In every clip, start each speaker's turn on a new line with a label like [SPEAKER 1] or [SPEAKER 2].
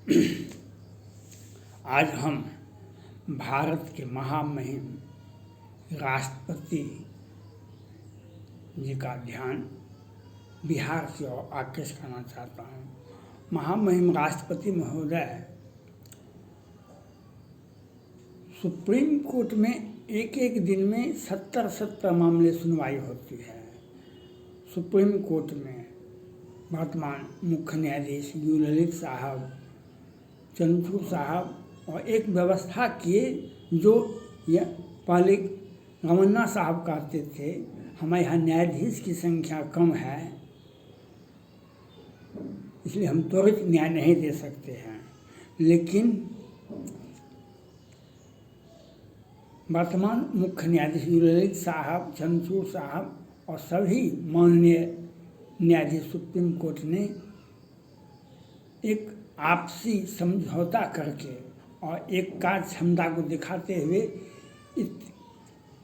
[SPEAKER 1] आज हम भारत के महामहिम राष्ट्रपति जी का ध्यान बिहार की ओर आकृष्ट करना चाहता हूँ। महामहिम राष्ट्रपति महोदय सुप्रीम कोर्ट में एक एक दिन में 70 मामले सुनवाई होती है। सुप्रीम कोर्ट में वर्तमान मुख्य न्यायाधीश यू ललित साहब, चंद्रचूड़ साहब और एक व्यवस्था किए जो पहले रमन्ना साहब कहते थे हमारे यहाँ न्यायाधीश की संख्या कम है, इसलिए हम त्वरित न्याय नहीं दे सकते हैं। लेकिन वर्तमान मुख्य न्यायाधीश यू ललित साहब, चंद्रचूड़ साहब और सभी माननीय न्यायाधीश सुप्रीम कोर्ट ने एक आपसी समझौता करके और एक कार्य क्षमता को दिखाते हुए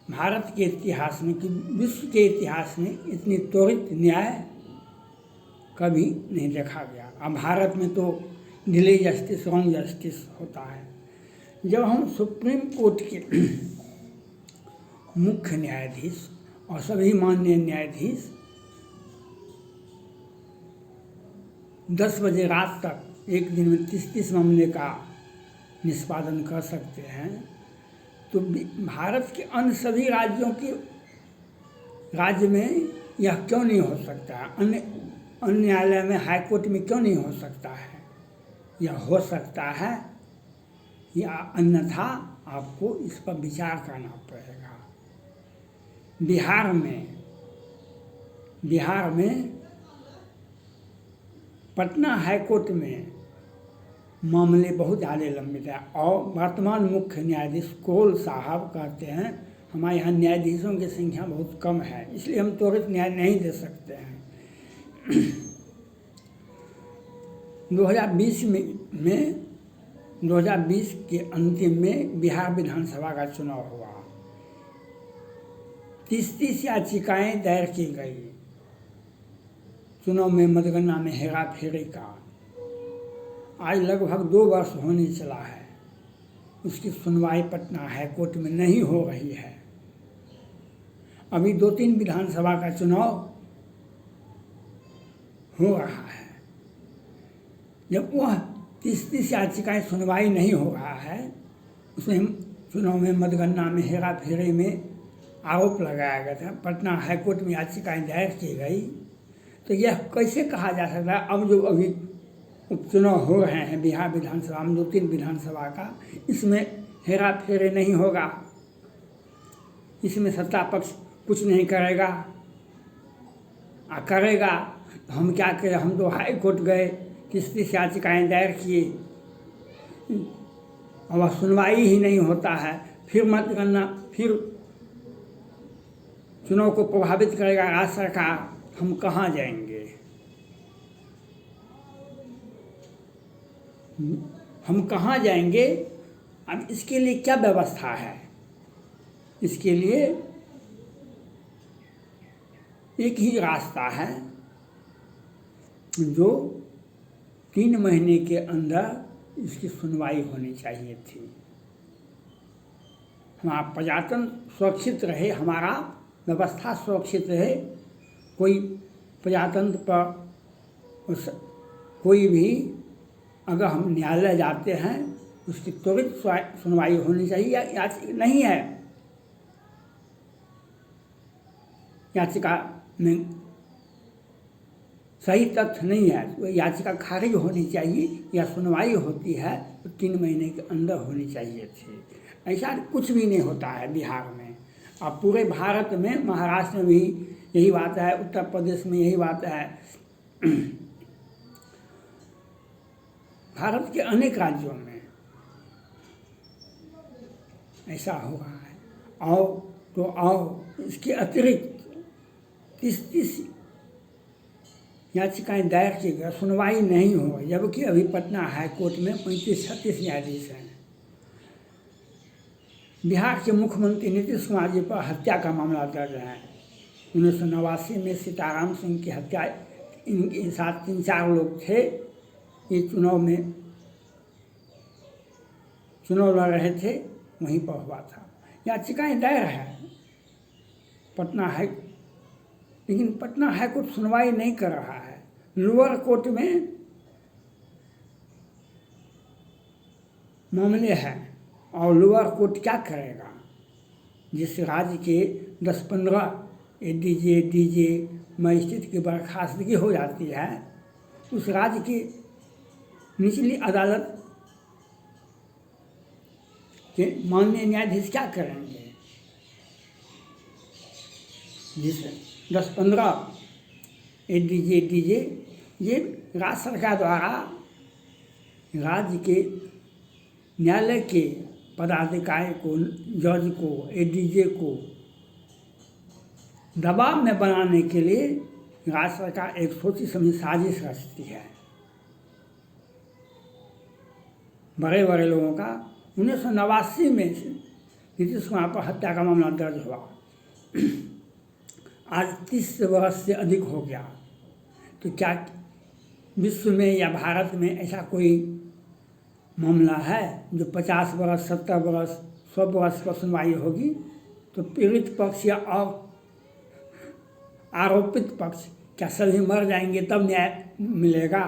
[SPEAKER 1] भारत के इतिहास में कि विश्व के इतिहास में इतनी त्वरित न्याय कभी नहीं देखा गया। अब भारत में तो डिले जस्टिस, रॉन्ग जस्टिस होता है। जब हम सुप्रीम कोर्ट के मुख्य न्यायाधीश और सभी माननीय न्यायाधीश 10 बजे रात तक एक दिन में 30 मामले का निष्पादन कर सकते हैं, तो भारत के अन्य सभी राज्य में यह क्यों नहीं हो सकता है? अन्य न्यायालय में, हाई कोर्ट में क्यों नहीं हो सकता है? यह हो सकता है या अन्यथा आपको इस पर विचार करना पड़ेगा। बिहार में पटना हाई कोर्ट में मामले बहुत ज़्यादा लंबित है और वर्तमान मुख्य न्यायाधीश कौल साहब कहते हैं हमारे यहाँ न्यायाधीशों की संख्या बहुत कम है, इसलिए हम त्वरित न्याय नहीं दे सकते हैं। 2020 के अंतिम में बिहार विधानसभा का चुनाव हुआ। 30 याचिकाएं दायर की गई चुनाव में मतगणना में हेरा फेरी का। आज लगभग 2 वर्ष होने चला है, उसकी सुनवाई पटना हाई कोर्ट में नहीं हो रही है। अभी 2-3 विधानसभा का चुनाव हो रहा है। जब वह 30 याचिकाएं सुनवाई नहीं हो रहा है, उसमें चुनाव में मतगणना में हेरा फेरी में आरोप लगाया गया था, पटना हाई कोर्ट में याचिकाएं दायर की गई, तो यह कैसे कहा जा सकता है अब जो अभी उपचुनाव हो रहे हैं बिहार विधानसभा में 2-3 विधानसभा का, इसमें हेरा फेरी नहीं होगा, इसमें सत्ता पक्ष कुछ नहीं करेगा करेगा तो हम क्या करें? हम तो हाई कोर्ट गए, 30 याचिकाएं दायर किए और सुनवाई ही नहीं होता है, फिर मतगणना, फिर चुनाव को प्रभावित करेगा राज्य सरकार, हम कहाँ जाएंगे? हम कहाँ जाएंगे? अब इसके लिए क्या व्यवस्था है? इसके लिए एक ही रास्ता है जो 3 महीने के अंदर इसकी सुनवाई होनी चाहिए थी। हमारा प्रजातंत्र सुरक्षित रहे, हमारा व्यवस्था सुरक्षित रहे, कोई प्रजातंत्र पर कोई भी अगर हम न्यायालय जाते हैं उसकी त्वरित सुनवाई होनी चाहिए। याचिका नहीं है, याचिका में सही तथ्य नहीं है तो याचिका खारिज होनी चाहिए, या सुनवाई होती है तो 3 महीने के अंदर होनी चाहिए थी। ऐसा कुछ भी नहीं होता है बिहार में। अब पूरे भारत में, महाराष्ट्र में भी यही बात है, उत्तर प्रदेश में यही बात है, भारत के अनेक राज्यों में ऐसा हो रहा है। और इसके अतिरिक्त 30 याचिकाएं दायर की गई, सुनवाई नहीं हो, जबकि अभी पटना हाई कोर्ट में 35-36 न्यायाधीश हैं। बिहार के मुख्यमंत्री नीतीश कुमार जी पर हत्या का मामला दर्ज है। 1989 में सीताराम सिंह की हत्या, इनके साथ 3-4 लोग थे, ये चुनाव में चुनाव लड़ रहे थे वहीं पर हुआ था। याचिकाएं दायर है पटना हाई, लेकिन पटना हाई कोर्ट सुनवाई नहीं कर रहा है। लोअर कोर्ट में मामले हैं और लोअर कोर्ट क्या करेगा? जिस राज्य के 10-15 एडीजे डीजे मजिस्ट्रेट की बर्खास्तगी हो जाती है, उस राज्य की निचली अदालत के माननीय न्यायाधीश क्या करेंगे? जिस 10-15 एडीजे डीजे ये राज्य सरकार द्वारा राज्य के न्यायालय के पदाधिकारी को, जज को, एडीजे को दबाव में बनाने के लिए राज्य सरकार एक सोची समझी साजिश रचती है। बड़े बड़े लोगों का 1989 में नीतीश कुमार पर हत्या का मामला दर्ज हुआ, आज 30 वर्ष से अधिक हो गया। तो क्या विश्व में या भारत में ऐसा कोई मामला है जो 50 वर्ष, 70 वर्ष, 100 वर्ष पर सुनवाई होगी? तो पीड़ित पक्ष या आरोपित पक्ष क्या सभी मर जाएंगे तब न्याय मिलेगा?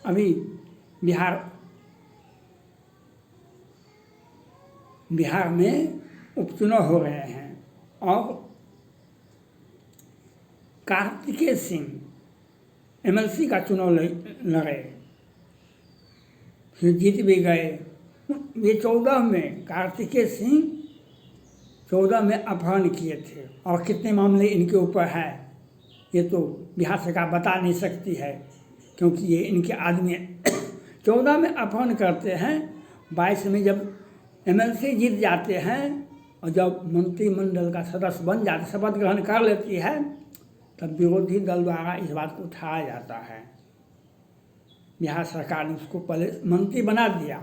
[SPEAKER 1] अभी बिहार में उपचुनाव हो रहे हैं और कार्तिकेय सिंह एमएलसी का चुनाव लड़े, फिर जीत भी गए। ये 14 में कार्तिकेय सिंह 14 में अपहरण किए थे और कितने मामले इनके ऊपर हैं ये तो बिहार सरकार बता नहीं सकती है, क्योंकि ये इनके आदमी 14 में अपहरण करते हैं, 22 में जब एमएलसी जीत जाते हैं और जब मंत्रिमंडल का सदस्य बन जाते, शपथ ग्रहण कर लेती है, तब विरोधी दल द्वारा इस बात को उठाया जाता है। बिहार सरकार ने उसको पहले मंत्री बना दिया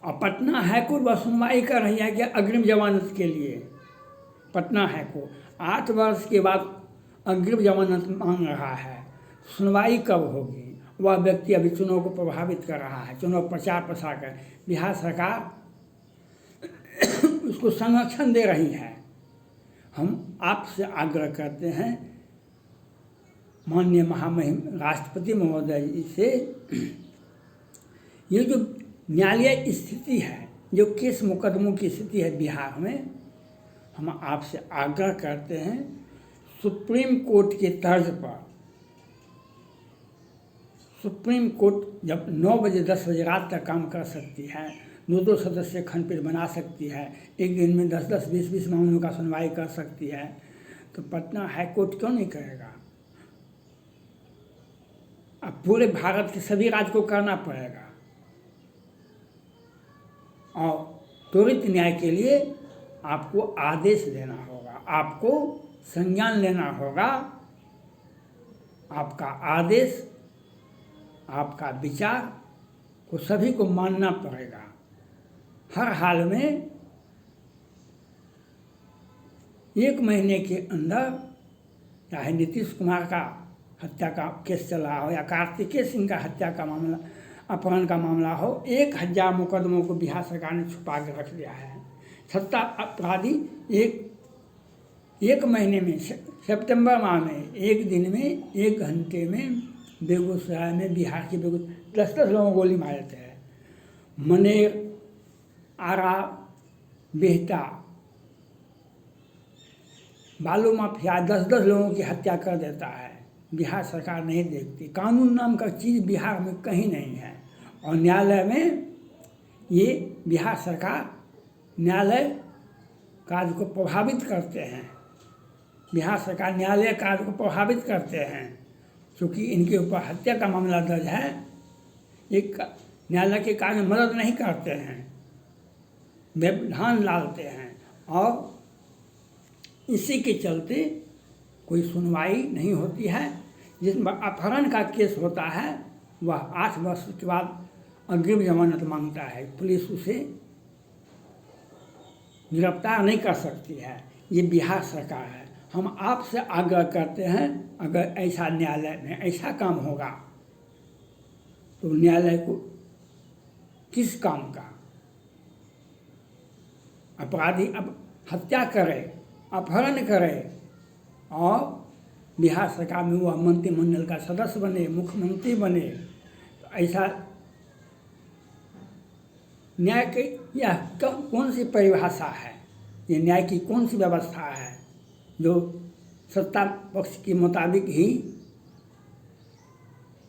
[SPEAKER 1] और पटना हाईकोर्ट वह सुनवाई कर रही है कि अग्रिम जमानत के लिए पटना हाईकोर्ट 8 वर्ष के बाद अग्रिम जमानत मांग रहा है। सुनवाई कब होगी? वह व्यक्ति अभी चुनाव को प्रभावित कर रहा है, चुनाव प्रचार प्रसार कर बिहार सरकार उसको संरक्षण दे रही है। हम आपसे आग्रह करते हैं माननीय महामहिम राष्ट्रपति महोदय जी से, ये जो न्यायालय स्थिति है, जो केस मुकदमों की स्थिति है बिहार में, हम आपसे आग्रह करते हैं सुप्रीम कोर्ट के तर्ज पर, सुप्रीम कोर्ट जब 9 बजे 10 बजे रात तक काम कर सकती है, 2-2 सदस्य खंडपीठ बना सकती है, एक दिन में 10-10, 20-20 मामलों का सुनवाई कर सकती है, तो पटना हाईकोर्ट क्यों नहीं करेगा? अब पूरे भारत के सभी राज्य को करना पड़ेगा और त्वरित न्याय के लिए आपको आदेश देना होगा, आपको संज्ञान लेना होगा। आपका आदेश, आपका विचार को सभी को मानना पड़ेगा। हर हाल में 1 महीने के अंदर, चाहे नीतीश कुमार का हत्या का केस चल रहा हो या कार्तिकेय सिंह का हत्या का मामला, अपहरण का मामला हो, 1000 मुकदमों को बिहार सरकार ने छुपा के रख दिया है। सत्ता अपराधी एक महीने में, सितंबर माह में, एक दिन में, 1 घंटे में बेगूसराय में, बिहार के 10-10 लोगों को गोली मारे थे। मनेर, आरा, बेहटा, बालू माफिया 10-10 लोगों की हत्या कर देता है। बिहार सरकार नहीं देखती। कानून नाम का चीज़ बिहार में कहीं नहीं है और न्यायालय में ये बिहार सरकार न्यायालय कार्य को प्रभावित करते हैं। बिहार सरकार न्यायालय कार्य को प्रभावित करते हैं, क्योंकि इनके ऊपर हत्या का मामला दर्ज है। एक न्यायालय के कार्य में मदद नहीं करते हैं, व्यवधान डालते हैं और इसी के चलते कोई सुनवाई नहीं होती है। जिसमें अपहरण का केस होता है वह 8 वर्ष के बाद अग्रिम जमानत मांगता है, पुलिस उसे गिरफ्तार नहीं कर सकती है। ये बिहार सरकार है। हम आपसे आग्रह करते हैं, अगर ऐसा न्यायालय में ऐसा काम होगा तो न्यायालय को किस काम का? अपराधी अब हत्या करे, अपहरण करे और बिहार सरकार में वह मंत्रिमंडल का सदस्य बने, मुख्यमंत्री बने, तो ऐसा न्याय की यह कौन सी परिभाषा है? ये न्याय की कौन सी व्यवस्था है जो सत्ता पक्ष के मुताबिक ही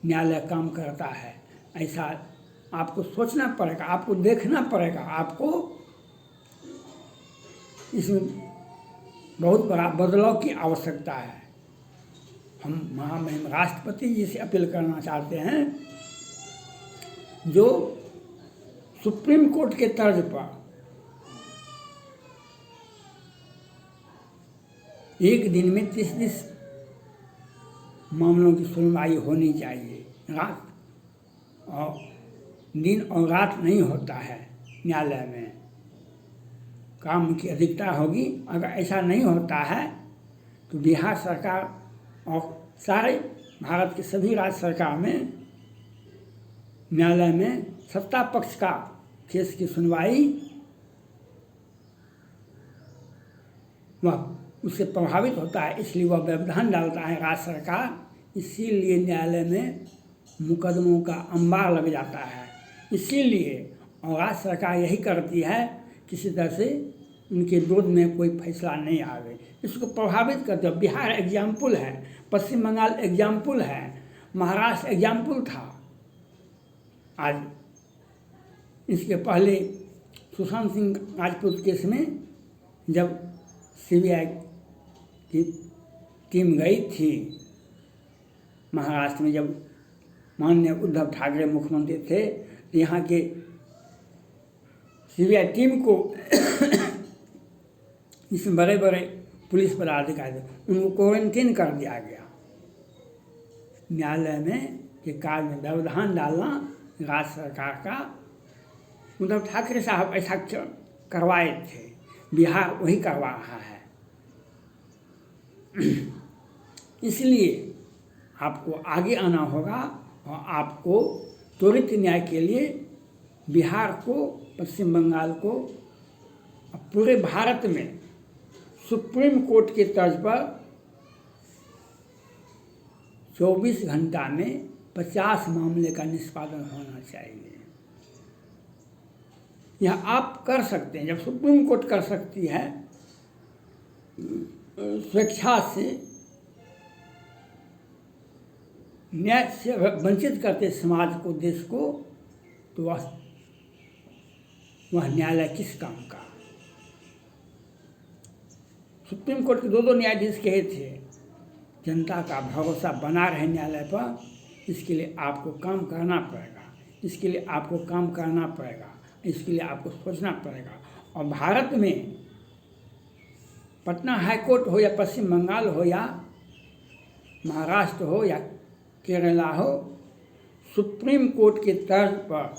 [SPEAKER 1] न्यायालय काम करता है? ऐसा आपको सोचना पड़ेगा, आपको देखना पड़ेगा, आपको इसमें बहुत बड़ा बदलाव की आवश्यकता है। हम महामहिम राष्ट्रपति जी से अपील करना चाहते हैं, जो सुप्रीम कोर्ट के तर्ज पर एक दिन में 30 मामलों की सुनवाई होनी चाहिए। रात और दिन और रात नहीं होता है न्यायालय में, काम की अधिकता होगी। अगर ऐसा नहीं होता है तो बिहार सरकार और सारे भारत के सभी राज्य सरकार में न्यायालय में सत्ता पक्ष का केस की सुनवाई वह उससे प्रभावित होता है, इसलिए वह व्यवधान डालता है राज्य सरकार। इसीलिए न्यायालय में मुकदमों का अंबार लग जाता है। इसीलिए और राज्य सरकार यही करती है, किसी तरह से उनके विरोध में कोई फैसला नहीं आवे, इसको प्रभावित करते हो। बिहार एग्जाम्पल है, पश्चिम बंगाल एग्जाम्पल है, महाराष्ट्र एग्जाम्पल था। आज इसके पहले सुशांत सिंह राजपूत केस में जब सीबीआई की टीम गई थी महाराष्ट्र में, जब माननीय उद्धव ठाकरे मुख्यमंत्री थे, तो यहाँ के सीबीआई टीम को इसमें बड़े बड़े पुलिस पदाधिकारी थे, उनको क्वारंटीन कर दिया गया। न्यायालय में के कार्य में व्यवधान डालना राज्य सरकार का, उद्धव ठाकरे साहब ऐसा करवाए थे, बिहार वही करवा रहा है। इसलिए आपको आगे आना होगा और आपको त्वरित न्याय के लिए बिहार को, पश्चिम बंगाल को, पूरे भारत में सुप्रीम कोर्ट के तर्ज पर 24 घंटा में 50 मामले का निष्पादन होना चाहिए। यह आप कर सकते हैं। जब सुप्रीम कोर्ट कर सकती है स्वेच्छा से, न्याय से वंचित करते समाज को, देश को, तो वह न्यायालय किस काम का? सुप्रीम कोर्ट के दो न्यायाधीश कहे थे, जनता का भरोसा बना रहे न्यायालय पर, इसके लिए आपको काम करना पड़ेगा, इसके लिए आपको काम करना पड़ेगा, इसके लिए आपको सोचना पड़ेगा। और भारत में पटना हाई कोर्ट हो या पश्चिम बंगाल हो या महाराष्ट्र हो या केरला हो, सुप्रीम कोर्ट के तर्ज पर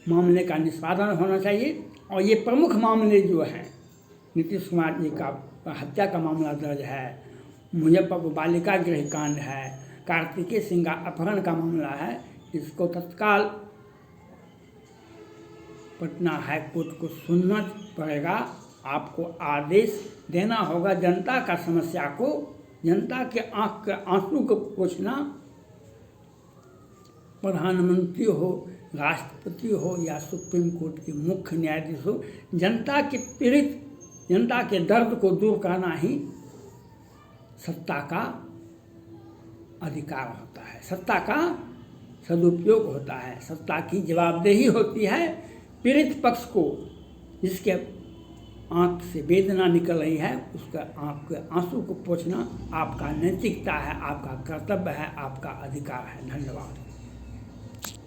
[SPEAKER 1] मामले का निष्पादन होना चाहिए। और ये प्रमुख मामले जो हैं, नीतीश कुमार जी का हत्या का मामला दर्ज है, मुजफ्फरपुर बालिका गृह कांड है, कार्तिकेय सिंह का अपहरण का मामला है, इसको तत्काल पटना हाई कोर्ट को सुनना पड़ेगा। आपको आदेश देना होगा। जनता का समस्या को, जनता के आँख के आंसू को पोंछना, प्रधानमंत्री हो, राष्ट्रपति हो या सुप्रीम कोर्ट के मुख्य न्यायाधीश हो, जनता के पीड़ित, जनता के दर्द को दूर करना ही सत्ता का अधिकार होता है, सत्ता का सदुपयोग होता है, सत्ता की जवाबदेही होती है। पीड़ित पक्ष को, जिसके आँख से वेदना निकल रही है, उसका आँख के आंसू को पोंछना आपका नैतिकता है, आपका कर्तव्य है, आपका अधिकार है। धन्यवाद।